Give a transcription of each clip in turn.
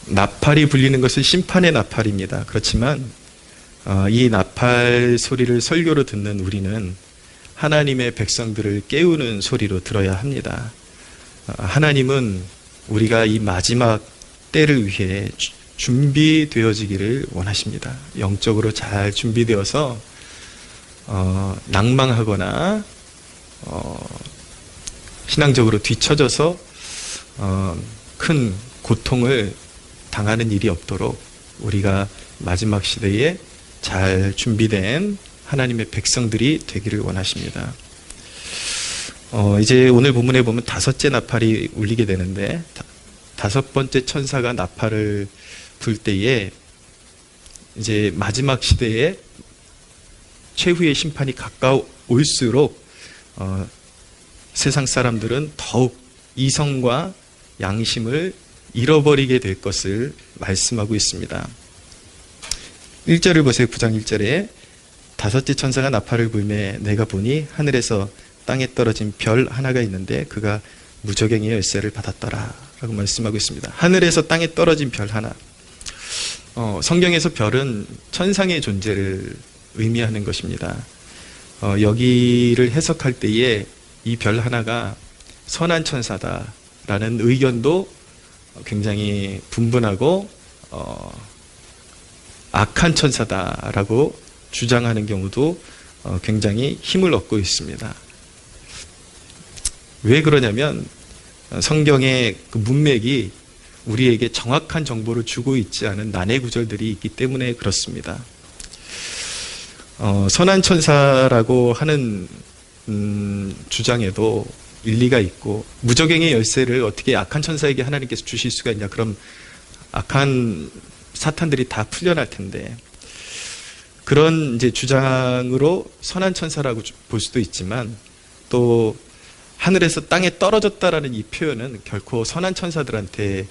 나팔이 불리는 것은 심판의 나팔입니다. 그렇지만 이 나팔 소리를 설교로 듣는 우리는 하나님의 백성들을 깨우는 소리로 들어야 합니다. 하나님은 우리가 이 마지막 때를 위해 준비되어지기를 원하십니다. 영적으로 잘 준비되어서 낭망하거나 신앙적으로 뒤처져서 큰 고통을 당하는 일이 없도록 우리가 마지막 시대에 잘 준비된 하나님의 백성들이 되기를 원하십니다. 이제 오늘 본문에 보면 5째 나팔이 울리게 되는데 5번째 천사가 나팔을 불 때에 이제 마지막 시대에 최후의 심판이 가까울수록 세상 사람들은 더욱 이성과 양심을 잃어버리게 될 것을 말씀하고 있습니다. 1절을 보세요. 9장 1절에 5째 천사가 나팔을 불매 내가 보니 하늘에서 땅에 떨어진 별 하나가 있는데 그가 무저갱의 열쇠를 받았더라 라고 말씀하고 있습니다. 하늘에서 땅에 떨어진 별 하나. 성경에서 별은 천상의 존재를 의미하는 것입니다. 여기를 해석할 때에 이 별 하나가 선한 천사다라는 의견도 굉장히 분분하고 악한 천사다라고 주장하는 경우도 굉장히 힘을 얻고 있습니다. 왜 그러냐면 성경의 그 문맥이 우리에게 정확한 정보를 주고 있지 않은 난해 구절들이 있기 때문에 그렇습니다. 선한 천사라고 하는 주장에도 일리가 있고 무저갱의 열쇠를 어떻게 악한 천사에게 하나님께서 주실 수가 있냐. 그럼 악한 사탄들이 다 풀려날 텐데 그런 이제 주장으로 선한 천사라고 볼 수도 있지만 또 하늘에서 땅에 떨어졌다라는 이 표현은 결코 선한 천사들한테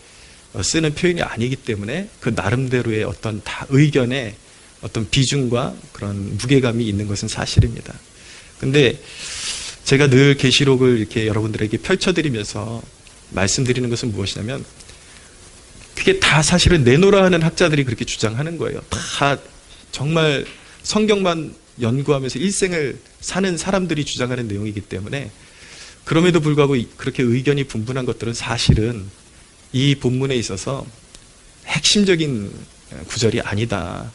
쓰는 표현이 아니기 때문에 그 나름대로의 어떤 다 의견에 어떤 비중과 그런 무게감이 있는 것은 사실입니다. 근데 제가 늘 계시록을 이렇게 여러분들에게 펼쳐드리면서 말씀드리는 것은 무엇이냐면 그게 다 사실은 내노라 하는 학자들이 그렇게 주장하는 거예요. 다 정말 성경만 연구하면서 일생을 사는 사람들이 주장하는 내용이기 때문에 그럼에도 불구하고 그렇게 의견이 분분한 것들은 사실은 이 본문에 있어서 핵심적인 구절이 아니다.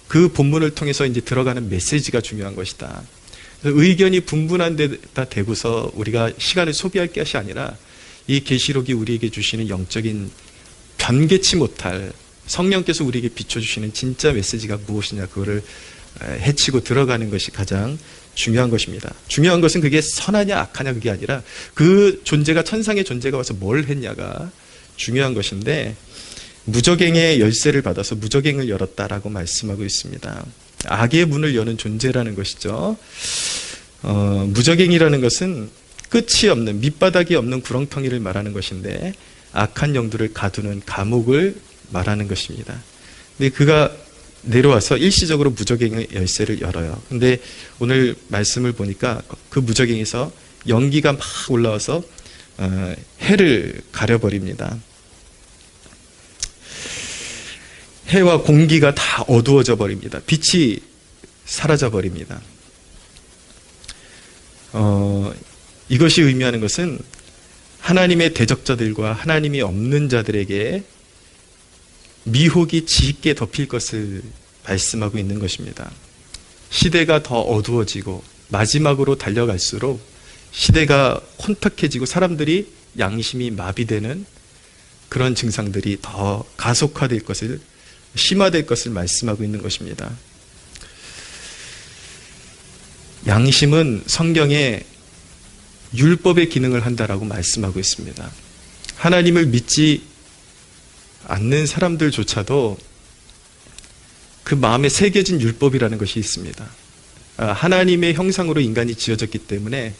그 본문을 통해서 이제 들어가는 메시지가 중요한 것이다. 의견이 분분한 데다 대고서 우리가 시간을 소비할 것이 아니라 이 계시록이 우리에게 주시는 영적인 변개치 못할 성령께서 우리에게 비춰주시는 진짜 메시지가 무엇이냐 그거를 해치고 들어가는 것이 가장 중요한 것입니다. 중요한 것은 그게 선하냐 악하냐 그게 아니라 그 존재가 천상의 존재가 와서 뭘 했냐가 중요한 것인데 무저갱의 열쇠를 받아서 무저갱을 열었다라고 말씀하고 있습니다. 악의 문을 여는 존재라는 것이죠. 무저갱이라는 것은 끝이 없는 밑바닥이 없는 구렁텅이를 말하는 것인데 악한 영들을 가두는 감옥을 말하는 것입니다. 근데 그가 내려와서 일시적으로 무저갱의 열쇠를 열어요. 근데 오늘 말씀을 보니까 그 무저갱에서 연기가 막 올라와서 해를 가려버립니다. 해와 공기가 다 어두워져 버립니다. 빛이 사라져 버립니다. 이것이 의미하는 것은 하나님의 대적자들과 하나님이 없는 자들에게 미혹이 짙게 덮일 것을 말씀하고 있는 것입니다. 시대가 더 어두워지고 마지막으로 달려갈수록 시대가 혼탁해지고 사람들이 양심이 마비되는 그런 증상들이 더 가속화될 것을 심화될 것을 말씀하고 있는 것입니다. 양심은 성경에 율법의 기능을 한다라고 말씀하고 있습니다. 하나님을 믿지 않는 사람들조차도 그 마음에 새겨진 율법이라는 것이 있습니다. 하나님의 형상으로 인간이 지어졌기 때문에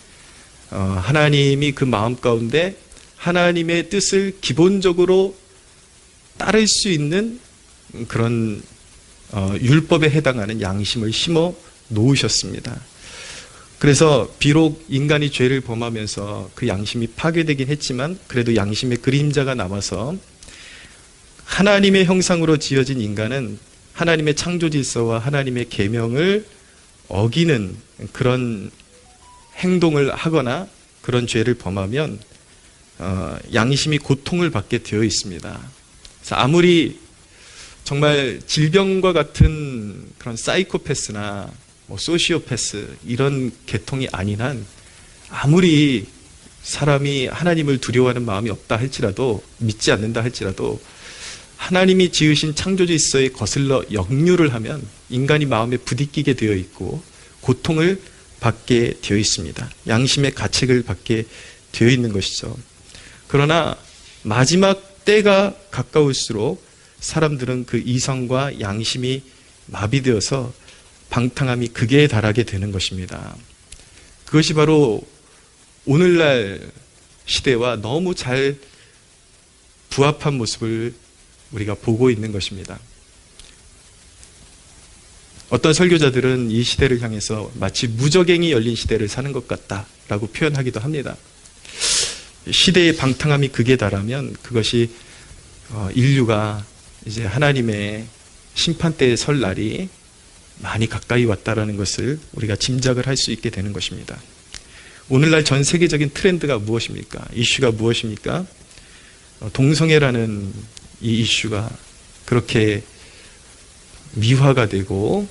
하나님이 그 마음 가운데 하나님의 뜻을 기본적으로 따를 수 있는 그런 율법에 해당하는 양심을 심어 놓으셨습니다. 그래서 비록 인간이 죄를 범하면서 그 양심이 파괴되긴 했지만 그래도 양심의 그림자가 남아서 하나님의 형상으로 지어진 인간은 하나님의 창조 질서와 하나님의 계명을 어기는 그런 행동을 하거나 그런 죄를 범하면 양심이 고통을 받게 되어 있습니다. 그래서 아무리 정말 질병과 같은 그런 사이코패스나 소시오패스 이런 계통이 아닌 한 아무리 사람이 하나님을 두려워하는 마음이 없다 할지라도, 믿지 않는다 할지라도 하나님이 지으신 창조 질서에 거슬러 역류를 하면 인간이 마음에 부딪히게 되어 있고 고통을 받게 되어 있습니다. 양심의 가책을 받게 되어 있는 것이죠. 그러나 마지막 때가 가까울수록 사람들은 그 이성과 양심이 마비되어서 방탕함이 극에 달하게 되는 것입니다. 그것이 바로 오늘날 시대와 너무 잘 부합한 모습을 우리가 보고 있는 것입니다. 어떤 설교자들은 이 시대를 향해서 마치 무적행이 열린 시대를 사는 것 같다라고 표현하기도 합니다. 시대의 방탕함이 극에 달하면 그것이 인류가 이제 하나님의 심판대에 설 날이 많이 가까이 왔다라는 것을 우리가 짐작을 할 수 있게 되는 것입니다. 오늘날 전 세계적인 트렌드가 무엇입니까? 이슈가 무엇입니까? 동성애라는 이 이슈가 그렇게 미화가 되고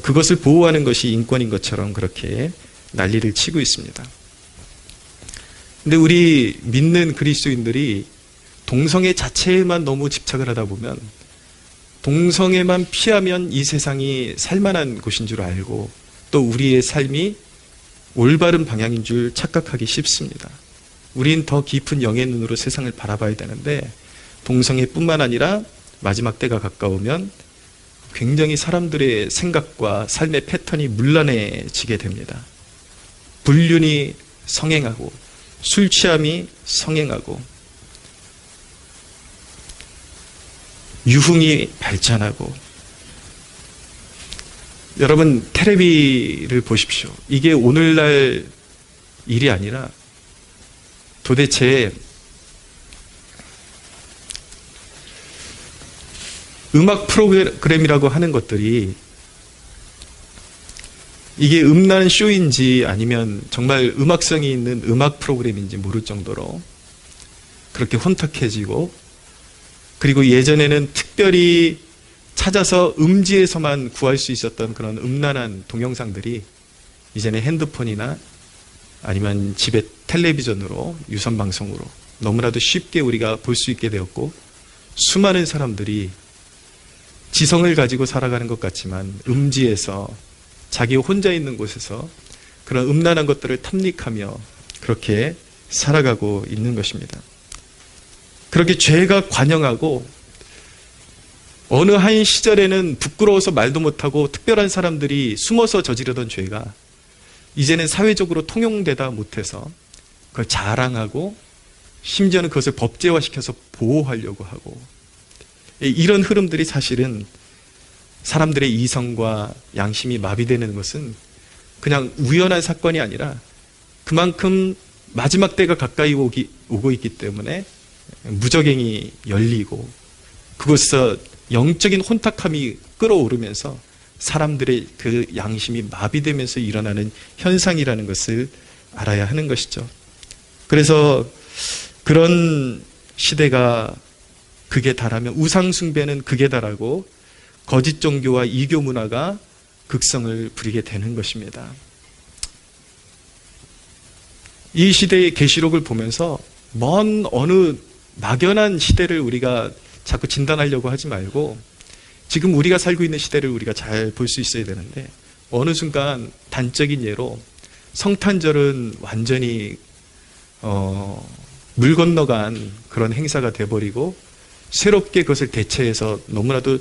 그것을 보호하는 것이 인권인 것처럼 그렇게 난리를 치고 있습니다. 근데 우리 믿는 그리스도인들이 동성애 자체에만 너무 집착을 하다 보면 동성애만 피하면 이 세상이 살만한 곳인 줄 알고 또 우리의 삶이 올바른 방향인 줄 착각하기 쉽습니다. 우린 더 깊은 영의 눈으로 세상을 바라봐야 되는데 동성애뿐만 아니라 마지막 때가 가까우면 굉장히 사람들의 생각과 삶의 패턴이 문란해지게 됩니다. 불륜이 성행하고 술 취함이 성행하고 유흥이 발전하고 여러분 텔레비를 보십시오. 이게 오늘날 일이 아니라 도대체 음악 프로그램이라고 하는 것들이 이게 음란 쇼인지 아니면 정말 음악성이 있는 음악 프로그램인지 모를 정도로 그렇게 혼탁해지고 그리고 예전에는 특별히 찾아서 음지에서만 구할 수 있었던 그런 음란한 동영상들이 이제는 핸드폰이나 아니면 집의 텔레비전으로 유선방송으로 너무나도 쉽게 우리가 볼 수 있게 되었고 수많은 사람들이 지성을 가지고 살아가는 것 같지만 음지에서 자기 혼자 있는 곳에서 그런 음란한 것들을 탐닉하며 그렇게 살아가고 있는 것입니다. 그렇게 죄가 관영하고 어느 한 시절에는 부끄러워서 말도 못하고 특별한 사람들이 숨어서 저지르던 죄가 이제는 사회적으로 통용되다 못해서 그걸 자랑하고 심지어는 그것을 법제화시켜서 보호하려고 하고 이런 흐름들이 사실은 사람들의 이성과 양심이 마비되는 것은 그냥 우연한 사건이 아니라 그만큼 마지막 때가 가까이 오고 있기 때문에 무적행이 열리고 그것에서 영적인 혼탁함이 끌어오르면서 사람들의 그 양심이 마비되면서 일어나는 현상이라는 것을 알아야 하는 것이죠. 그래서 그런 시대가 극에 달하면 우상숭배는 극에 달하고 거짓 종교와 이교 문화가 극성을 부리게 되는 것입니다. 이 시대의 계시록을 보면서 먼 어느 막연한 시대를 우리가 자꾸 진단하려고 하지 말고 지금 우리가 살고 있는 시대를 우리가 잘 볼 수 있어야 되는데 어느 순간 단적인 예로 성탄절은 완전히 물 건너간 그런 행사가 돼버리고 새롭게 그것을 대체해서 너무나도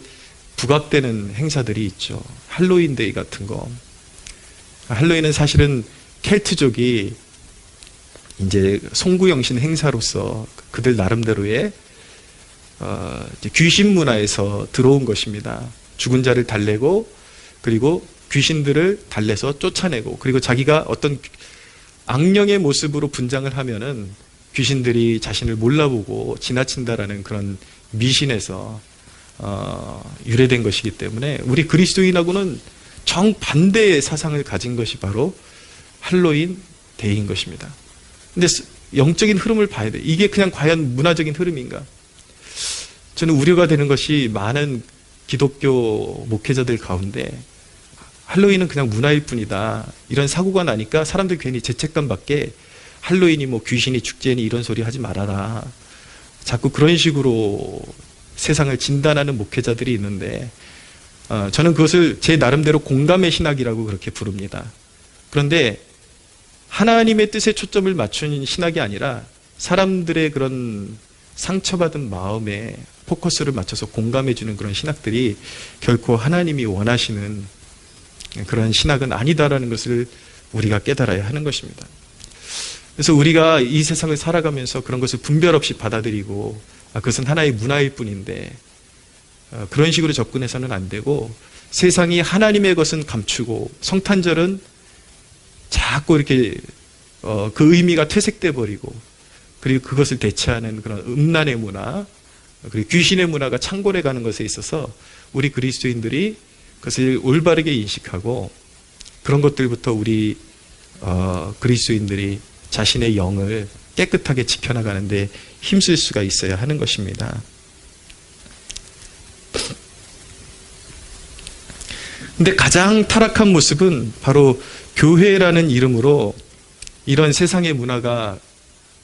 부각되는 행사들이 있죠. 할로윈데이 같은 거. 할로윈은 사실은 켈트족이 이제 송구영신 행사로서 그들 나름대로의 귀신 문화에서 들어온 것입니다. 죽은 자를 달래고 그리고 귀신들을 달래서 쫓아내고 그리고 자기가 어떤 악령의 모습으로 분장을 하면은 귀신들이 자신을 몰라보고 지나친다라는 그런 미신에서 유래된 것이기 때문에 우리 그리스도인하고는 정반대의 사상을 가진 것이 바로 할로윈 데이인 것입니다. 근데 영적인 흐름을 봐야 돼. 이게 그냥 과연 문화적인 흐름인가? 저는 우려가 되는 것이 많은 기독교 목회자들 가운데 할로윈은 그냥 문화일 뿐이다. 이런 사고가 나니까 사람들 괜히 죄책감 받게 할로윈이 뭐 귀신이 축제니 이런 소리 하지 말아라. 자꾸 그런 식으로 세상을 진단하는 목회자들이 있는데 저는 그것을 제 나름대로 공감의 신학이라고 그렇게 부릅니다. 그런데 하나님의 뜻에 초점을 맞춘 신학이 아니라 사람들의 그런 상처받은 마음에 포커스를 맞춰서 공감해주는 그런 신학들이 결코 하나님이 원하시는 그런 신학은 아니다라는 것을 우리가 깨달아야 하는 것입니다. 그래서 우리가 이 세상을 살아가면서 그런 것을 분별 없이 받아들이고 그것은 하나의 문화일 뿐인데 그런 식으로 접근해서는 안 되고 세상이 하나님의 것은 감추고 성탄절은 자꾸 이렇게 그 의미가 퇴색돼 버리고 그리고 그것을 대체하는 그런 음란의 문화 그리고 귀신의 문화가 창궐해 가는 것에 있어서 우리 그리스도인들이 그것을 올바르게 인식하고 그런 것들부터 우리 그리스도인들이 자신의 영을 깨끗하게 지켜나가는데 힘쓸 수가 있어야 하는 것입니다. 근데 가장 타락한 모습은 바로 교회라는 이름으로 이런 세상의 문화가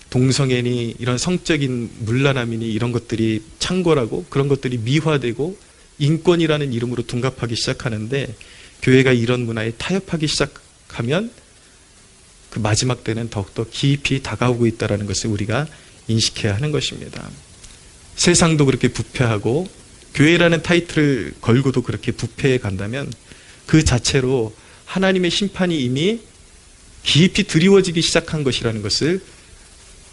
동성애니 이런 성적인 문란함이니 이런 것들이 창궐하고 그런 것들이 미화되고 인권이라는 이름으로 둔갑하기 시작하는데 교회가 이런 문화에 타협하기 시작하면 그 마지막 때는 더욱더 깊이 다가오고 있다는 것을 우리가 인식해야 하는 것입니다. 세상도 그렇게 부패하고 교회라는 타이틀을 걸고도 그렇게 부패해 간다면 그 자체로 하나님의 심판이 이미 깊이 드리워지기 시작한 것이라는 것을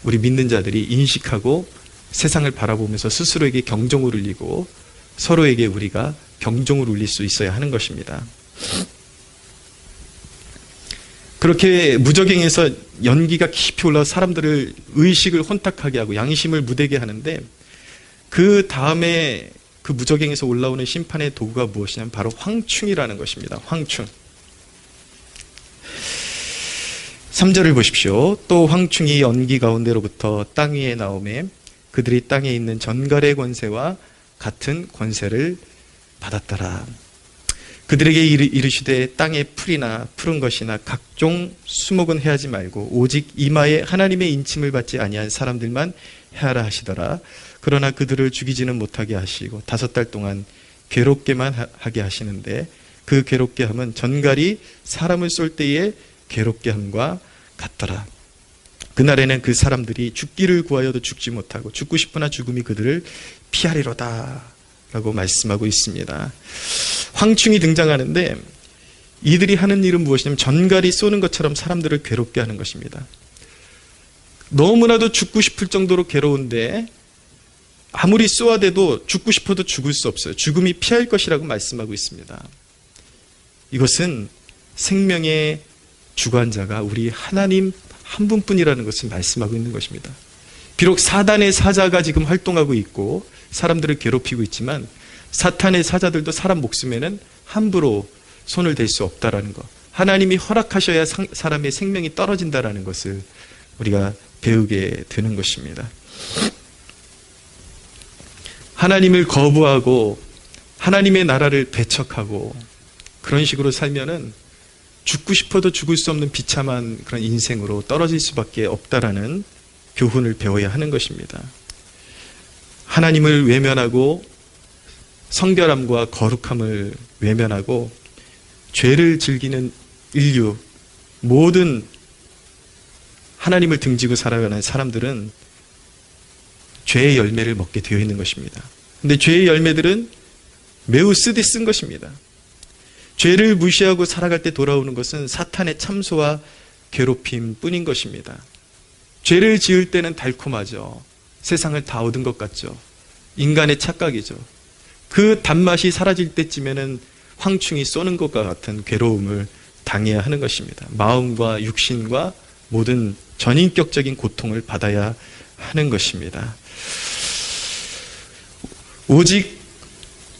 우리 믿는 자들이 인식하고 세상을 바라보면서 스스로에게 경종을 울리고 서로에게 우리가 경종을 울릴 수 있어야 하는 것입니다. 그렇게 무저갱에서 연기가 깊이 올라서 사람들을 의식을 혼탁하게 하고 양심을 무대게 하는데 그 다음에 그 무저갱에서 올라오는 심판의 도구가 무엇이냐면 바로 황충이라는 것입니다. 황충. 3절을 보십시오. 또 황충이 연기 가운데로부터 땅 위에 나오매 그들이 땅에 있는 전갈의 권세와 같은 권세를 받았더라. 그들에게 이르시되 땅의 풀이나 푸른 것이나 각종 수목은 해하지 말고 오직 이마에 하나님의 인침을 받지 아니한 사람들만 해하라 하시더라. 그러나 그들을 죽이지는 못하게 하시고 5달 동안 괴롭게만 하게 하시는데 그 괴롭게 함은 전갈이 사람을 쏠 때의 괴롭게 함과 같더라. 그날에는 그 사람들이 죽기를 구하여도 죽지 못하고 죽고 싶으나 죽음이 그들을 피하리로다 라고 말씀하고 있습니다. 황충이 등장하는데 이들이 하는 일은 무엇이냐면 전갈이 쏘는 것처럼 사람들을 괴롭게 하는 것입니다. 너무나도 죽고 싶을 정도로 괴로운데 아무리 쏘아대도 죽고 싶어도 죽을 수 없어요. 죽음이 피할 것이라고 말씀하고 있습니다. 이것은 생명의 주관자가 우리 하나님 한 분뿐이라는 것을 말씀하고 있는 것입니다. 비록 사단의 사자가 지금 활동하고 있고 사람들을 괴롭히고 있지만 사탄의 사자들도 사람 목숨에는 함부로 손을 댈 수 없다라는 것. 하나님이 허락하셔야 사람의 생명이 떨어진다라는 것을 우리가 배우게 되는 것입니다. 하나님을 거부하고 하나님의 나라를 배척하고 그런 식으로 살면은 죽고 싶어도 죽을 수 없는 비참한 그런 인생으로 떨어질 수밖에 없다라는 교훈을 배워야 하는 것입니다. 하나님을 외면하고 성결함과 거룩함을 외면하고 죄를 즐기는 인류, 모든 하나님을 등지고 살아가는 사람들은 죄의 열매를 먹게 되어 있는 것입니다. 그런데 죄의 열매들은 매우 쓰디쓴 것입니다. 죄를 무시하고 살아갈 때 돌아오는 것은 사탄의 참소와 괴롭힘 뿐인 것입니다. 죄를 지을 때는 달콤하죠. 세상을 다 얻은 것 같죠. 인간의 착각이죠. 그 단맛이 사라질 때쯤에는 황충이 쏘는 것과 같은 괴로움을 당해야 하는 것입니다. 마음과 육신과 모든 전인격적인 고통을 받아야 하는 것입니다. 오직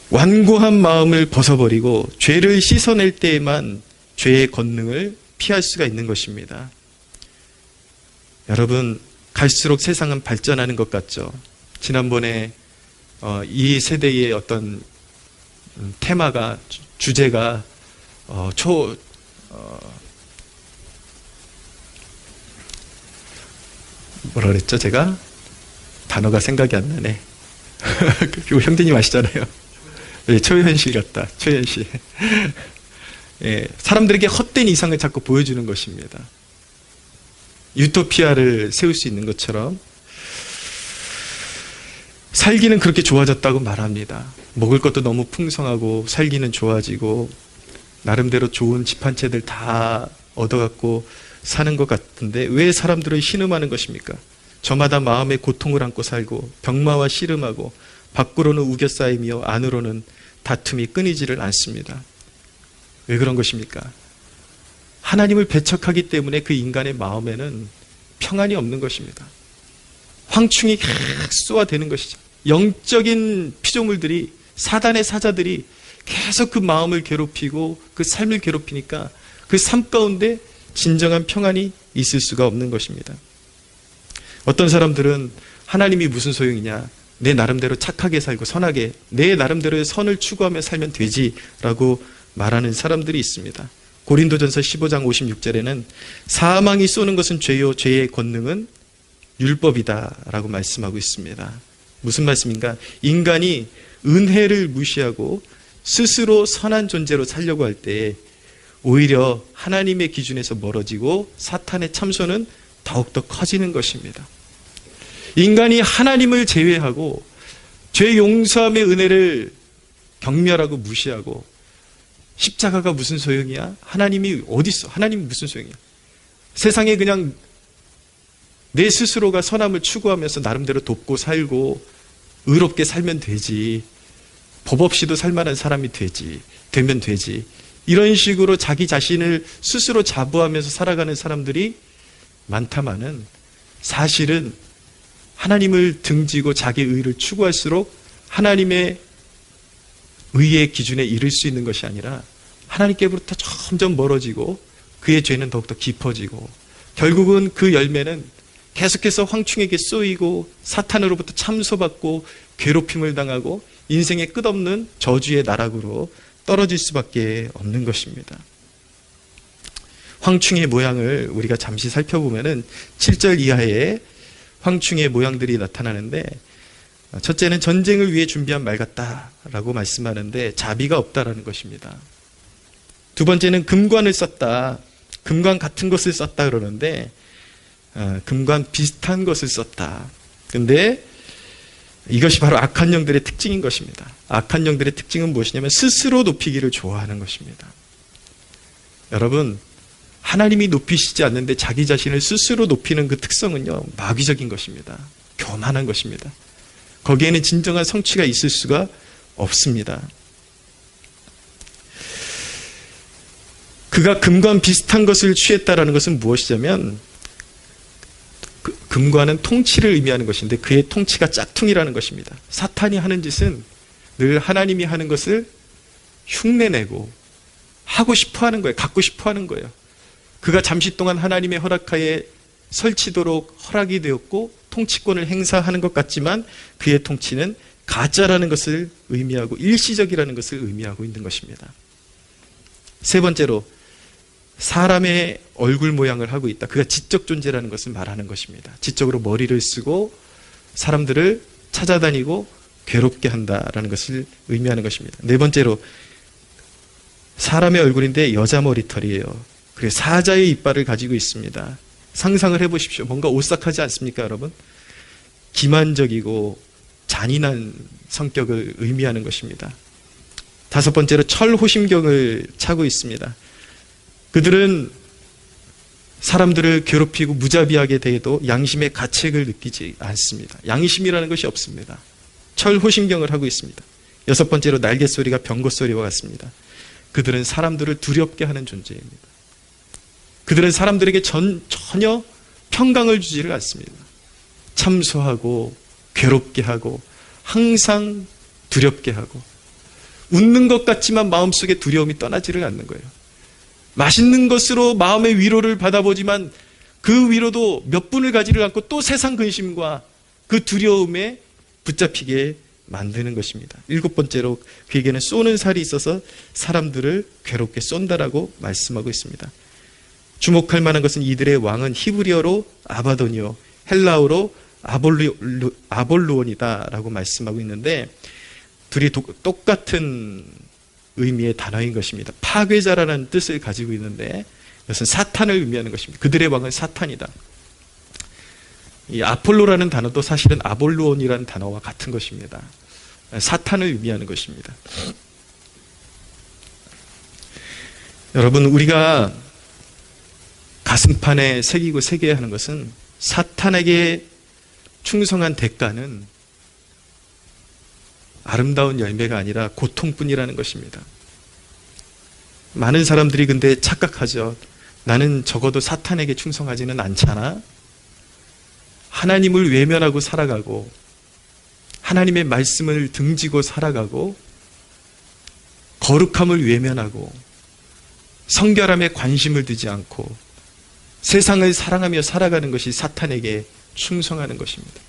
완고한 마음을 벗어버리고 죄를 씻어낼 때에만 죄의 권능을 피할 수가 있는 것입니다. 여러분, 갈수록 세상은 발전하는 것 같죠? 지난번에 이 세대의 어떤 테마가, 주제가 뭐라 그랬죠? 제가 단어가 생각이 안 나네. 그리고 형제님 아시잖아요. 네, 초현실 같다. 초현실. 예, 사람들에게 헛된 이상을 자꾸 보여주는 것입니다. 유토피아를 세울 수 있는 것처럼 살기는 그렇게 좋아졌다고 말합니다. 먹을 것도 너무 풍성하고 살기는 좋아지고 나름대로 좋은 집 한 채들 다 얻어갖고 사는 것 같은데 왜 사람들을 신음하는 것입니까? 저마다 마음의 고통을 안고 살고 병마와 씨름하고 밖으로는 우겨싸이며 안으로는 다툼이 끊이지를 않습니다. 왜 그런 것입니까? 하나님을 배척하기 때문에 그 인간의 마음에는 평안이 없는 것입니다. 황충이 계속 쏘아대는 것이죠. 영적인 피조물들이, 사단의 사자들이 계속 그 마음을 괴롭히고 그 삶을 괴롭히니까 그 삶 가운데 진정한 평안이 있을 수가 없는 것입니다. 어떤 사람들은 하나님이 무슨 소용이냐, 내 나름대로 착하게 살고 선하게 내 나름대로의 선을 추구하며 살면 되지라고 말하는 사람들이 있습니다. 고린도전서 15장 56절에는 사망이 쏘는 것은 죄요 죄의 권능은 율법이다 라고 말씀하고 있습니다. 무슨 말씀인가? 인간이 은혜를 무시하고 스스로 선한 존재로 살려고 할 때 오히려 하나님의 기준에서 멀어지고 사탄의 참소는 더욱더 커지는 것입니다. 인간이 하나님을 제외하고 죄 용서함의 은혜를 경멸하고 무시하고 십자가가 무슨 소용이야? 하나님이 어디 있어? 하나님이 무슨 소용이야? 세상에 그냥 내 스스로가 선함을 추구하면서 나름대로 돕고 살고 의롭게 살면 되지. 법 없이도 살만한 사람이 되면 되지. 이런 식으로 자기 자신을 스스로 자부하면서 살아가는 사람들이 많다마는 사실은 하나님을 등지고 자기 의를 추구할수록 하나님의 의의 기준에 이를 수 있는 것이 아니라 하나님께로부터 점점 멀어지고 그의 죄는 더욱더 깊어지고 결국은 그 열매는 계속해서 황충에게 쏘이고 사탄으로부터 참소받고 괴롭힘을 당하고 인생의 끝없는 저주의 나락으로 떨어질 수밖에 없는 것입니다. 황충의 모양을 우리가 잠시 살펴보면은 7절 이하에 황충의 모양들이 나타나는데 첫째는 전쟁을 위해 준비한 말 같다라고 말씀하는데 자비가 없다라는 것입니다. 두 번째는 금관을 썼다. 금관 같은 것을 썼다 그러는데 금관 비슷한 것을 썼다. 근데 이것이 바로 악한 영들의 특징인 것입니다. 악한 영들의 특징은 무엇이냐면 스스로 높이기를 좋아하는 것입니다. 여러분, 하나님이 높이시지 않는데 자기 자신을 스스로 높이는 그 특성은요, 마귀적인 것입니다. 교만한 것입니다. 거기에는 진정한 성취가 있을 수가 없습니다. 그가 금관 비슷한 것을 취했다라는 것은 무엇이냐면 금관은 통치를 의미하는 것인데 그의 통치가 짝퉁이라는 것입니다. 사탄이 하는 짓은 늘 하나님이 하는 것을 흉내내고 하고 싶어 하는 거예요. 갖고 싶어 하는 거예요. 그가 잠시 동안 하나님의 허락하에 설치도록 허락이 되었고 통치권을 행사하는 것 같지만 그의 통치는 가짜라는 것을 의미하고 일시적이라는 것을 의미하고 있는 것입니다. 세 번째로 사람의 얼굴 모양을 하고 있다. 그가 지적 존재라는 것을 말하는 것입니다. 지적으로 머리를 쓰고 사람들을 찾아다니고 괴롭게 한다라는 것을 의미하는 것입니다. 네 번째로 사람의 얼굴인데 여자 머리털이에요. 그리고 사자의 이빨을 가지고 있습니다. 상상을 해보십시오. 뭔가 오싹하지 않습니까, 여러분? 기만적이고 잔인한 성격을 의미하는 것입니다. 다섯 번째로 철호심경을 차고 있습니다. 그들은 사람들을 괴롭히고 무자비하게 대해도 양심의 가책을 느끼지 않습니다. 양심이라는 것이 없습니다. 철호심경을 하고 있습니다. 여섯 번째로 날갯소리가 병거소리와 같습니다. 그들은 사람들을 두렵게 하는 존재입니다. 그들은 사람들에게 전혀 평강을 주지를 않습니다. 참소하고 괴롭게 하고 항상 두렵게 하고, 웃는 것 같지만 마음속에 두려움이 떠나지를 않는 거예요. 맛있는 것으로 마음의 위로를 받아보지만 그 위로도 몇 분을 가지를 않고 또 세상 근심과 그 두려움에 붙잡히게 만드는 것입니다. 7번째로 그에게는 쏘는 살이 있어서 사람들을 괴롭게 쏜다라고 말씀하고 있습니다. 주목할 만한 것은 이들의 왕은 히브리어로 아바돈이요, 헬라어로 아볼루온이다라고 말씀하고 있는데, 둘이 똑같은 의미의 단어인 것입니다. 파괴자라는 뜻을 가지고 있는데 이것은 사탄을 의미하는 것입니다. 그들의 왕은 사탄이다. 이 아폴로라는 단어도 사실은 아볼루온이라는 단어와 같은 것입니다. 사탄을 의미하는 것입니다. 여러분, 우리가 가슴판에 새기고 새겨야 하는 것은 사탄에게 충성한 대가는 아름다운 열매가 아니라 고통뿐이라는 것입니다. 많은 사람들이 근데 착각하죠. 나는 적어도 사탄에게 충성하지는 않잖아. 하나님을 외면하고 살아가고, 하나님의 말씀을 등지고 살아가고, 거룩함을 외면하고, 성결함에 관심을 두지 않고 세상을 사랑하며 살아가는 것이 사탄에게 충성하는 것입니다.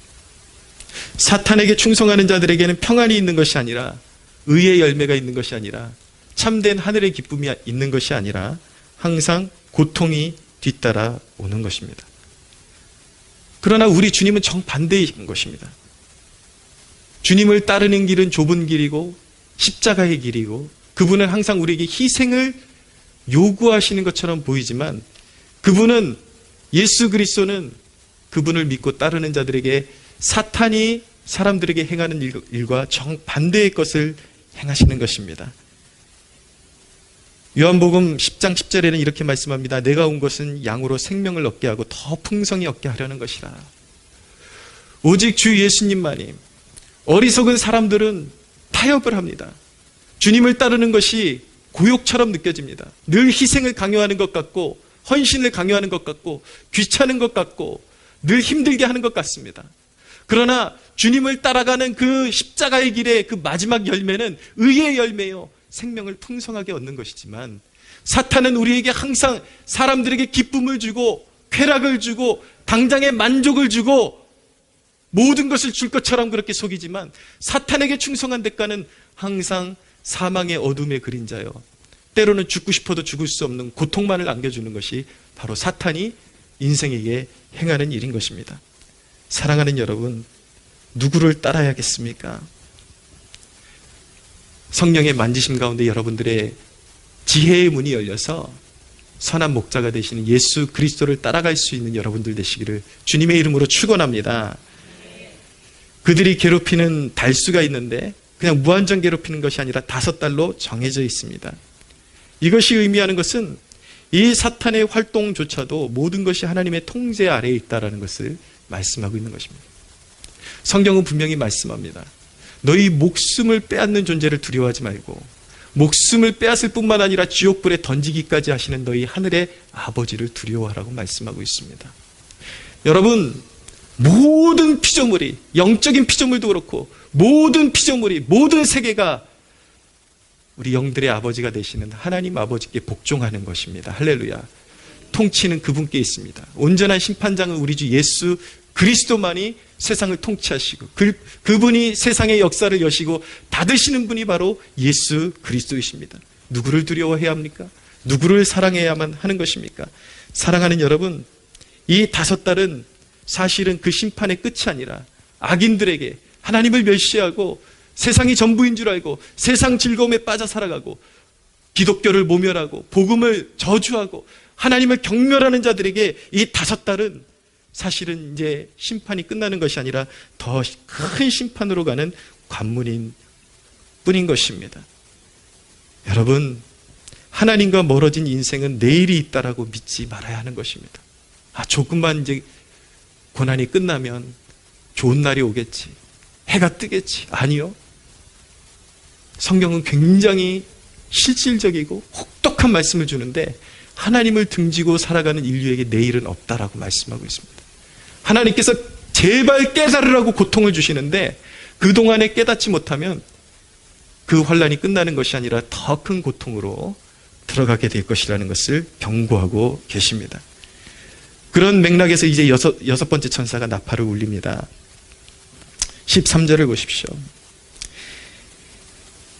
사탄에게 충성하는 자들에게는 평안이 있는 것이 아니라, 의의 열매가 있는 것이 아니라, 참된 하늘의 기쁨이 있는 것이 아니라 항상 고통이 뒤따라 오는 것입니다. 그러나 우리 주님은 정반대인 것입니다. 주님을 따르는 길은 좁은 길이고 십자가의 길이고, 그분은 항상 우리에게 희생을 요구하시는 것처럼 보이지만, 그분은, 예수 그리스도는 그분을 믿고 따르는 자들에게 사탄이 사람들에게 행하는 일과 정반대의 것을 행하시는 것입니다. 요한복음 10장 10절에는 이렇게 말씀합니다. 내가 온 것은 양으로 생명을 얻게 하고 더 풍성히 얻게 하려는 것이라. 오직 주 예수님만이. 어리석은 사람들은 타협을 합니다. 주님을 따르는 것이 고욕처럼 느껴집니다. 늘 희생을 강요하는 것 같고, 헌신을 강요하는 것 같고, 귀찮은 것 같고, 늘 힘들게 하는 것 같습니다. 그러나 주님을 따라가는 그 십자가의 길의 그 마지막 열매는 의의 열매요, 생명을 풍성하게 얻는 것이지만, 사탄은 우리에게 항상 사람들에게 기쁨을 주고 쾌락을 주고 당장의 만족을 주고 모든 것을 줄 것처럼 그렇게 속이지만, 사탄에게 충성한 대가는 항상 사망의 어둠의 그림자요, 때로는 죽고 싶어도 죽을 수 없는 고통만을 안겨주는 것이 바로 사탄이 인생에게 행하는 일인 것입니다. 사랑하는 여러분, 누구를 따라야겠습니까? 성령의 만지심 가운데 여러분들의 지혜의 문이 열려서 선한 목자가 되시는 예수 그리스도를 따라갈 수 있는 여러분들 되시기를 주님의 이름으로 축원합니다. 그들이 괴롭히는 달수가 있는데 그냥 무한정 괴롭히는 것이 아니라 5달로 정해져 있습니다. 이것이 의미하는 것은 이 사탄의 활동조차도 모든 것이 하나님의 통제 아래에 있다는 것을 말씀하고 있는 것입니다. 성경은 분명히 말씀합니다. 너희 목숨을 빼앗는 존재를 두려워하지 말고, 목숨을 빼앗을 뿐만 아니라 지옥불에 던지기까지 하시는 너희 하늘의 아버지를 두려워하라고 말씀하고 있습니다. 여러분, 모든 피조물이, 영적인 피조물도 그렇고 모든 피조물이, 모든 세계가 우리 영들의 아버지가 되시는 하나님 아버지께 복종하는 것입니다. 할렐루야. 통치는 그분께 있습니다. 온전한 심판장은 우리 주 예수 그리스도만이 세상을 통치하시고, 그분이 세상의 역사를 여시고 닫으시는 분이 바로 예수 그리스도이십니다. 누구를 두려워해야 합니까? 누구를 사랑해야만 하는 것입니까? 사랑하는 여러분, 이 5달은 사실은 그 심판의 끝이 아니라 악인들에게, 하나님을 멸시하고 세상이 전부인 줄 알고 세상 즐거움에 빠져 살아가고 기독교를 모멸하고 복음을 저주하고 하나님을 경멸하는 자들에게 이 5달은 사실은 이제 심판이 끝나는 것이 아니라 더 큰 심판으로 가는 관문인 뿐인 것입니다. 여러분, 하나님과 멀어진 인생은 내일이 있다라고 믿지 말아야 하는 것입니다. 조금만 이제 고난이 끝나면 좋은 날이 오겠지, 해가 뜨겠지. 아니요. 성경은 굉장히 실질적이고 혹독한 말씀을 주는데, 하나님을 등지고 살아가는 인류에게 내일은 없다라고 말씀하고 있습니다. 하나님께서 제발 깨달으라고 고통을 주시는데, 그동안에 깨닫지 못하면 그 환란이 끝나는 것이 아니라 더 큰 고통으로 들어가게 될 것이라는 것을 경고하고 계십니다. 그런 맥락에서 이제 여섯 번째 천사가 나팔을 울립니다. 13절을 보십시오.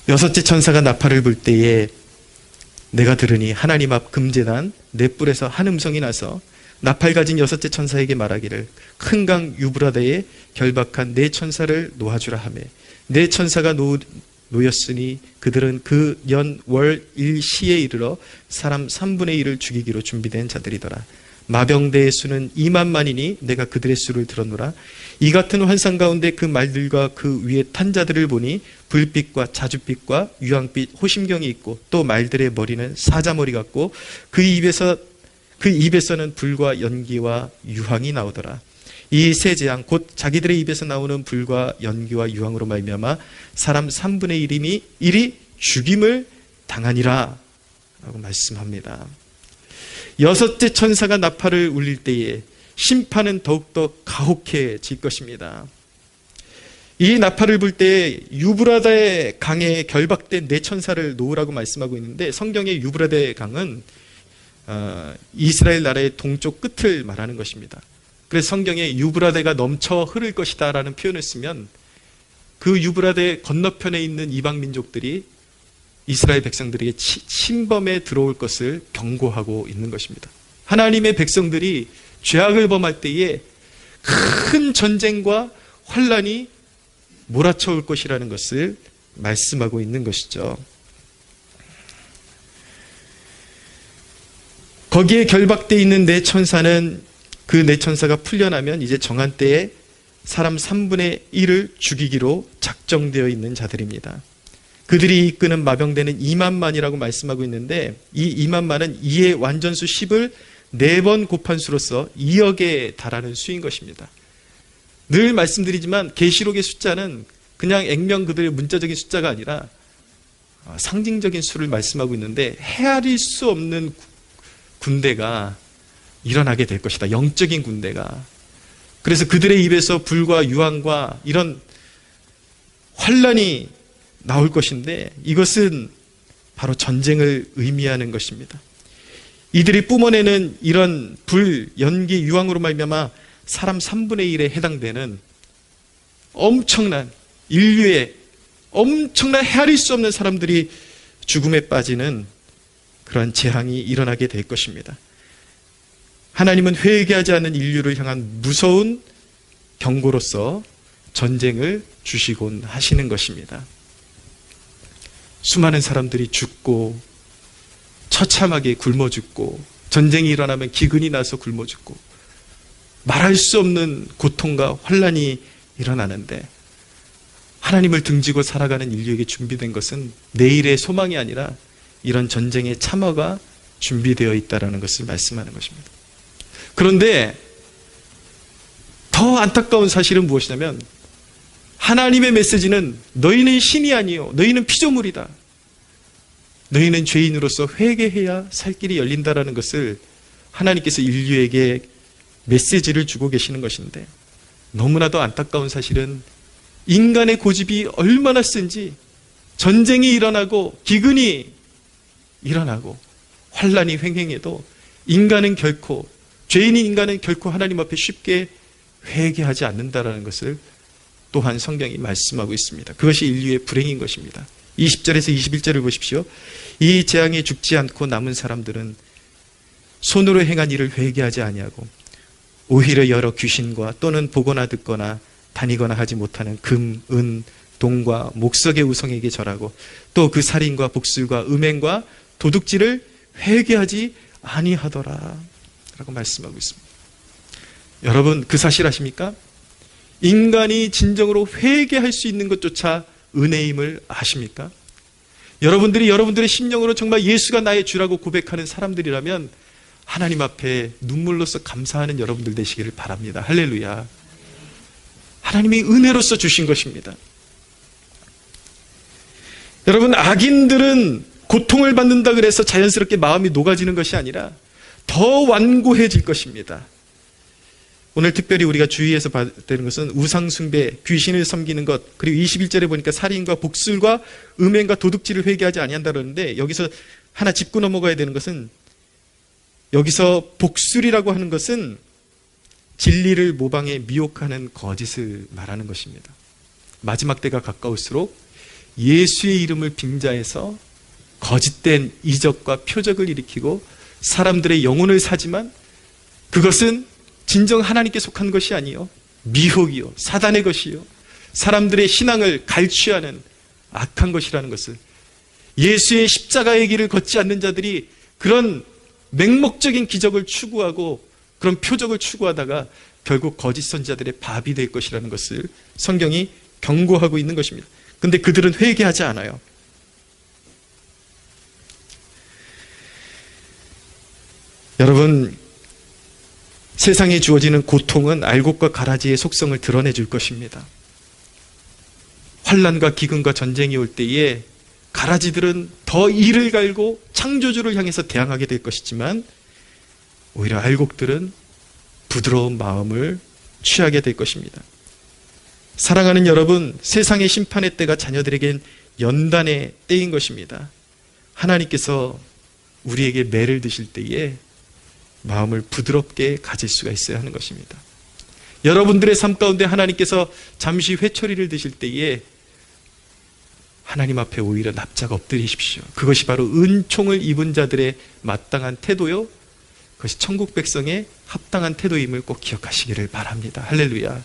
여섯째 천사가 나팔을 불 때에 내가 들으니 하나님 앞 금제단 네 뿔에서 한 음성이 나서 나팔 가진 여섯째 천사에게 말하기를 큰 강 유브라데에 결박한 네 천사를 놓아주라 하며 네 천사가 놓였으니 그들은 그 연 월 일시에 이르러 사람 3분의 1을 죽이기로 준비된 자들이더라. 마병대의 수는 2만만이니 내가 그들의 수를 들었노라. 이 같은 환상 가운데 그 말들과 그 위에 탄 자들을 보니 불빛과 자줏빛과 유황빛 호심경이 있고 또 말들의 머리는 사자머리 같고 그 입에서는 불과 연기와 유황이 나오더라. 이 세 재앙 곧 자기들의 입에서 나오는 불과 연기와 유황으로 말미암아 사람 3분의 1이 죽임을 당하니라 라고 말씀합니다. 여섯째 천사가 나팔을 울릴 때에 심판은 더욱더 가혹해질 것입니다. 이 나팔을 불 때에 유브라데 강에 결박된 네 천사를 놓으라고 말씀하고 있는데 성경의 유브라데 강은 이스라엘 나라의 동쪽 끝을 말하는 것입니다. 그래서 성경에 유브라데가 넘쳐 흐를 것이다 라는 표현을 쓰면 그 유브라데 건너편에 있는 이방 민족들이 이스라엘 백성들에게 침범에 들어올 것을 경고하고 있는 것입니다. 하나님의 백성들이 죄악을 범할 때에 큰 전쟁과 환란이 몰아쳐올 것이라는 것을 말씀하고 있는 것이죠. 거기에 결박되어 있는 네 천사는 그 네 천사가 풀려나면 이제 정한 때에 사람 3분의 1을 죽이기로 작정되어 있는 자들입니다. 그들이 이끄는 마병대는 2만만이라고 말씀하고 있는데 이 2만만은 2의 완전수 10을 4번 곱한 수로서 2억에 달하는 수인 것입니다. 늘 말씀드리지만 계시록의 숫자는 그냥 액면 그들의 문자적인 숫자가 아니라 상징적인 수를 말씀하고 있는데 헤아릴 수 없는 군대가 일어나게 될 것이다. 영적인 군대가. 그래서 그들의 입에서 불과 유황과 이런 환란이 나올 것인데 이것은 바로 전쟁을 의미하는 것입니다. 이들이 뿜어내는 이런 불, 연기, 유황으로 말미암아 사람 3분의 1에 해당되는 엄청난 인류의 엄청난 헤아릴 수 없는 사람들이 죽음에 빠지는 그러한 재앙이 일어나게 될 것입니다. 하나님은 회개하지 않는 인류를 향한 무서운 경고로서 전쟁을 주시곤 하시는 것입니다. 수많은 사람들이 죽고 처참하게 굶어 죽고 전쟁이 일어나면 기근이 나서 굶어 죽고 말할 수 없는 고통과 환란이 일어나는데 하나님을 등지고 살아가는 인류에게 준비된 것은 내일의 소망이 아니라 이런 전쟁의 참화가 준비되어 있다는 것을 말씀하는 것입니다. 그런데 더 안타까운 사실은 무엇이냐면 하나님의 메시지는 너희는 신이 아니요 너희는 피조물이다. 너희는 죄인으로서 회개해야 살 길이 열린다라는 것을 하나님께서 인류에게 메시지를 주고 계시는 것인데 너무나도 안타까운 사실은 인간의 고집이 얼마나 센지 전쟁이 일어나고 기근이 일어나고 환란이 횡행해도 죄인인 인간은 결코 하나님 앞에 쉽게 회개하지 않는다라는 것을 또한 성경이 말씀하고 있습니다. 그것이 인류의 불행인 것입니다. 20절에서 21절을 보십시오. 이 재앙에 죽지 않고 남은 사람들은 손으로 행한 일을 회개하지 아니하고 오히려 여러 귀신과 또는 보거나 듣거나 다니거나 하지 못하는 금, 은, 동과 목석의 우성에게 절하고 또 그 살인과 복술과 음행과 도둑질을 회개하지 아니하더라 라고 말씀하고 있습니다. 여러분 그 사실 아십니까? 인간이 진정으로 회개할 수 있는 것조차 은혜임을 아십니까? 여러분들이 여러분들의 심령으로 정말 예수가 나의 주라고 고백하는 사람들이라면 하나님 앞에 눈물로써 감사하는 여러분들 되시기를 바랍니다. 할렐루야. 하나님이 은혜로서 주신 것입니다. 여러분 악인들은 고통을 받는다 그래서 자연스럽게 마음이 녹아지는 것이 아니라 더 완고해질 것입니다. 오늘 특별히 우리가 주의해서 봐야 되는 것은 우상숭배, 귀신을 섬기는 것, 그리고 21절에 보니까 살인과 복술과 음행과 도둑질을 회개하지 아니한다 그러는데, 여기서 하나 짚고 넘어가야 되는 것은, 여기서 복술이라고 하는 것은 진리를 모방해 미혹하는 거짓을 말하는 것입니다. 마지막 때가 가까울수록 예수의 이름을 빙자해서 거짓된 이적과 표적을 일으키고 사람들의 영혼을 사지만 그것은 진정 하나님께 속한 것이 아니요, 미혹이요, 사단의 것이요, 사람들의 신앙을 갈취하는 악한 것이라는 것을, 예수의 십자가의 길을 걷지 않는 자들이 그런 맹목적인 기적을 추구하고 그런 표적을 추구하다가 결국 거짓 선지자들의 밥이 될 것이라는 것을 성경이 경고하고 있는 것입니다. 그런데 그들은 회개하지 않아요. 여러분, 세상에 주어지는 고통은 알곡과 가라지의 속성을 드러내줄 것입니다. 환난과 기근과 전쟁이 올 때에 가라지들은 더 이를 갈고 창조주를 향해서 대항하게 될 것이지만, 오히려 알곡들은 부드러운 마음을 취하게 될 것입니다. 사랑하는 여러분, 세상의 심판의 때가 자녀들에겐 연단의 때인 것입니다. 하나님께서 우리에게 매를 드실 때에 마음을 부드럽게 가질 수가 있어야 하는 것입니다. 여러분들의 삶 가운데 하나님께서 잠시 회초리를 드실 때에 하나님 앞에 오히려 납작 엎드리십시오. 그것이 바로 은총을 입은 자들의 마땅한 태도요, 그것이 천국 백성의 합당한 태도임을 꼭 기억하시기를 바랍니다. 할렐루야.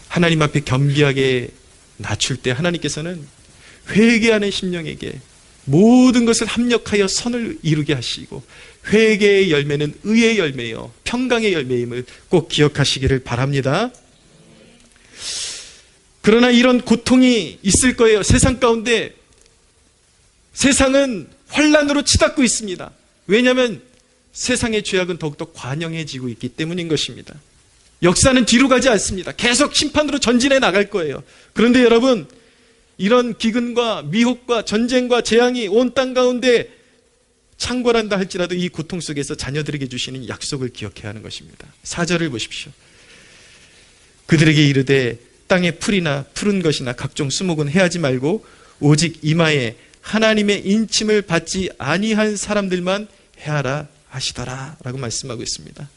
하나님 앞에 겸비하게 낮출 때 하나님께서는 회개하는 심령에게 모든 것을 합력하여 선을 이루게 하시고, 회개의 열매는 의의 열매요, 평강의 열매임을 꼭 기억하시기를 바랍니다. 그러나 이런 고통이 있을 거예요. 세상 가운데 세상은 환난으로 치닫고 있습니다. 왜냐하면 세상의 죄악은 더욱더 관영해지고 있기 때문인 것입니다. 역사는 뒤로 가지 않습니다. 계속 심판으로 전진해 나갈 거예요. 그런데 여러분, 이런 기근과 미혹과 전쟁과 재앙이 온 땅 가운데 창궐한다 할지라도 이 고통 속에서 자녀들에게 주시는 약속을 기억해야 하는 것입니다. 4절을 보십시오. 그들에게 이르되 땅에 풀이나 푸른 것이나 각종 수목은 해하지 말고 오직 이마에 하나님의 인침을 받지 아니한 사람들만 해하라 하시더라 라고 말씀하고 있습니다.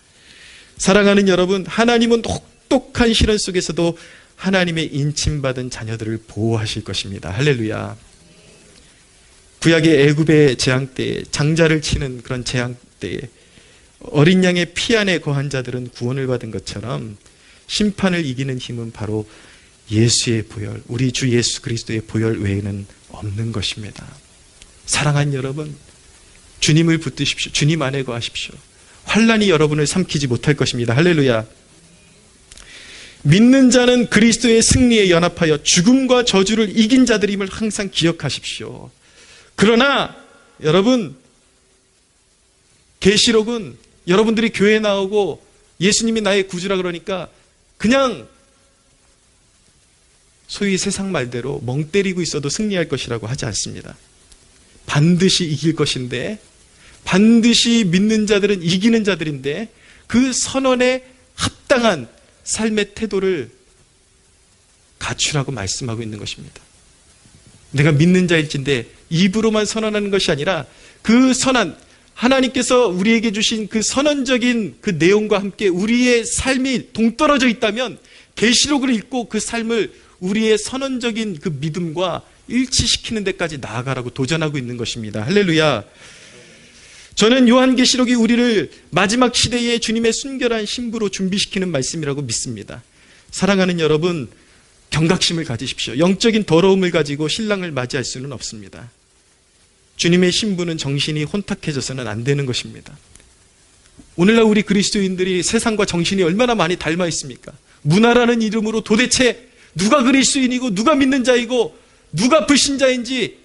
사랑하는 여러분, 하나님은 혹독한 시련 속에서도 하나님의 인침받은 자녀들을 보호하실 것입니다. 할렐루야. 구약의 애굽의 재앙 때에, 장자를 치는 그런 재앙 때에 어린 양의 피 안에 거한 자들은 구원을 받은 것처럼 심판을 이기는 힘은 바로 예수의 보혈, 우리 주 예수 그리스도의 보혈 외에는 없는 것입니다. 사랑하는 여러분, 주님을 붙드십시오. 주님 안에 거하십시오. 환난이 여러분을 삼키지 못할 것입니다. 할렐루야. 믿는 자는 그리스도의 승리에 연합하여 죽음과 저주를 이긴 자들임을 항상 기억하십시오. 그러나 여러분, 계시록은 여러분들이 교회에 나오고 예수님이 나의 구주라 그러니까 그냥 소위 세상 말대로 멍 때리고 있어도 승리할 것이라고 하지 않습니다. 반드시 이길 것인데, 반드시 믿는 자들은 이기는 자들인데, 그 선언에 합당한 삶의 태도를 갖추라고 말씀하고 있는 것입니다. 내가 믿는 자일진데 입으로만 선언하는 것이 아니라 그 선한, 하나님께서 우리에게 주신 그 선언적인 그 내용과 함께 우리의 삶이 동떨어져 있다면 계시록을 읽고 그 삶을 우리의 선언적인 그 믿음과 일치시키는 데까지 나아가라고 도전하고 있는 것입니다. 할렐루야. 저는 요한계시록이 우리를 마지막 시대에 주님의 순결한 신부로 준비시키는 말씀이라고 믿습니다. 사랑하는 여러분, 경각심을 가지십시오. 영적인 더러움을 가지고 신랑을 맞이할 수는 없습니다. 주님의 신부는 정신이 혼탁해져서는 안 되는 것입니다. 오늘날 우리 그리스도인들이 세상과 정신이 얼마나 많이 닮아 있습니까? 문화라는 이름으로 도대체 누가 그리스도인이고 누가 믿는 자이고 누가 불신자인지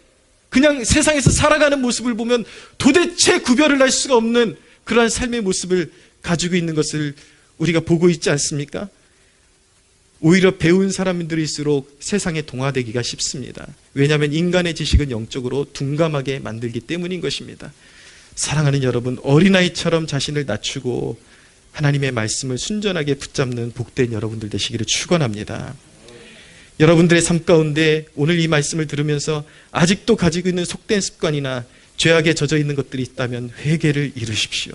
그냥 세상에서 살아가는 모습을 보면 도대체 구별을 할 수가 없는 그러한 삶의 모습을 가지고 있는 것을 우리가 보고 있지 않습니까? 오히려 배운 사람들일수록 세상에 동화되기가 쉽습니다. 왜냐하면 인간의 지식은 영적으로 둔감하게 만들기 때문인 것입니다. 사랑하는 여러분, 어린아이처럼 자신을 낮추고 하나님의 말씀을 순전하게 붙잡는 복된 여러분들 되시기를 축원합니다. 여러분들의 삶 가운데 오늘 이 말씀을 들으면서 아직도 가지고 있는 속된 습관이나 죄악에 젖어 있는 것들이 있다면 회개를 이루십시오.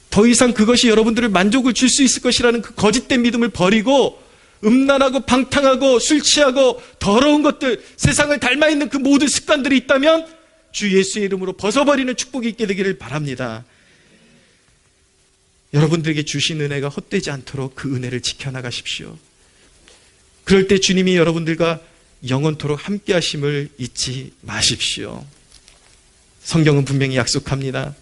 더 이상 그것이 여러분들을 만족을 줄 수 있을 것이라는 그 거짓된 믿음을 버리고 음란하고 방탕하고 술 취하고 더러운 것들, 세상을 닮아 있는 그 모든 습관들이 있다면 주 예수의 이름으로 벗어버리는 축복이 있게 되기를 바랍니다. 여러분들에게 주신 은혜가 헛되지 않도록 그 은혜를 지켜나가십시오. 그럴 때 주님이 여러분들과 영원토록 함께 하심을 잊지 마십시오. 성경은 분명히 약속합니다.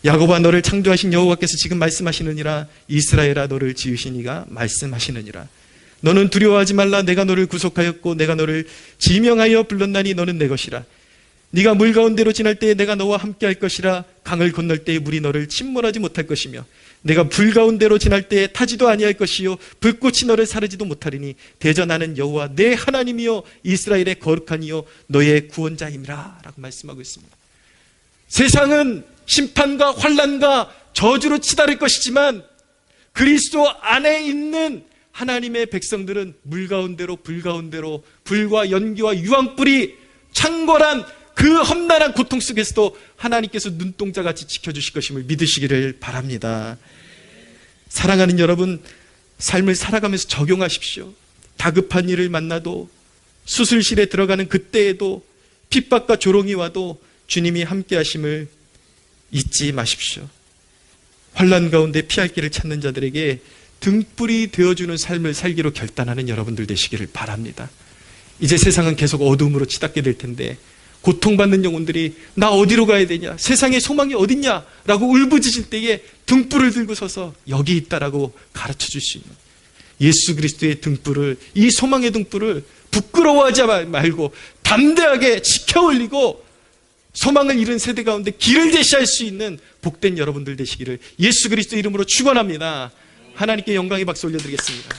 야곱아 너를 창조하신 여호와께서 지금 말씀하시느니라. 이스라엘아 너를 지으신 이가 말씀하시느니라. 너는 두려워하지 말라. 내가 너를 구속하였고 내가 너를 지명하여 불렀나니 너는 내 것이라. 네가 물 가운데로 지날 때에 내가 너와 함께 할 것이라. 강을 건널 때에 물이 너를 침몰하지 못할 것이며 내가 불 가운데로 지날 때에 타지도 아니할 것이요 불꽃이 너를 사르지도 못하리니 대저 나는 여호와 내 하나님이요 이스라엘의 거룩한 이요 너의 구원자임이라 라고 말씀하고 있습니다. 세상은 심판과 환난과 저주로 치달을 것이지만 그리스도 안에 있는 하나님의 백성들은 물 가운데로 불 가운데로 불과 연기와 유황불이 창궐한 그 험난한 고통 속에서도 하나님께서 눈동자같이 지켜주실 것임을 믿으시기를 바랍니다. 사랑하는 여러분, 삶을 살아가면서 적용하십시오. 다급한 일을 만나도 수술실에 들어가는 그때에도 핍박과 조롱이 와도 주님이 함께 하심을 잊지 마십시오. 환난 가운데 피할 길을 찾는 자들에게 등불이 되어주는 삶을 살기로 결단하는 여러분들 되시기를 바랍니다. 이제 세상은 계속 어두움으로 치닫게 될 텐데 고통받는 영혼들이 나 어디로 가야 되냐, 세상에 소망이 어딨냐 라고 울부짖을 때에 등불을 들고 서서 여기 있다라고 가르쳐 줄 수 있는 예수 그리스도의 등불을, 이 소망의 등불을 부끄러워하지 말고 담대하게 지켜 올리고 소망을 잃은 세대 가운데 길을 제시할 수 있는 복된 여러분들 되시기를 예수 그리스도 이름으로 축원합니다. 하나님께 영광의 박수 올려드리겠습니다.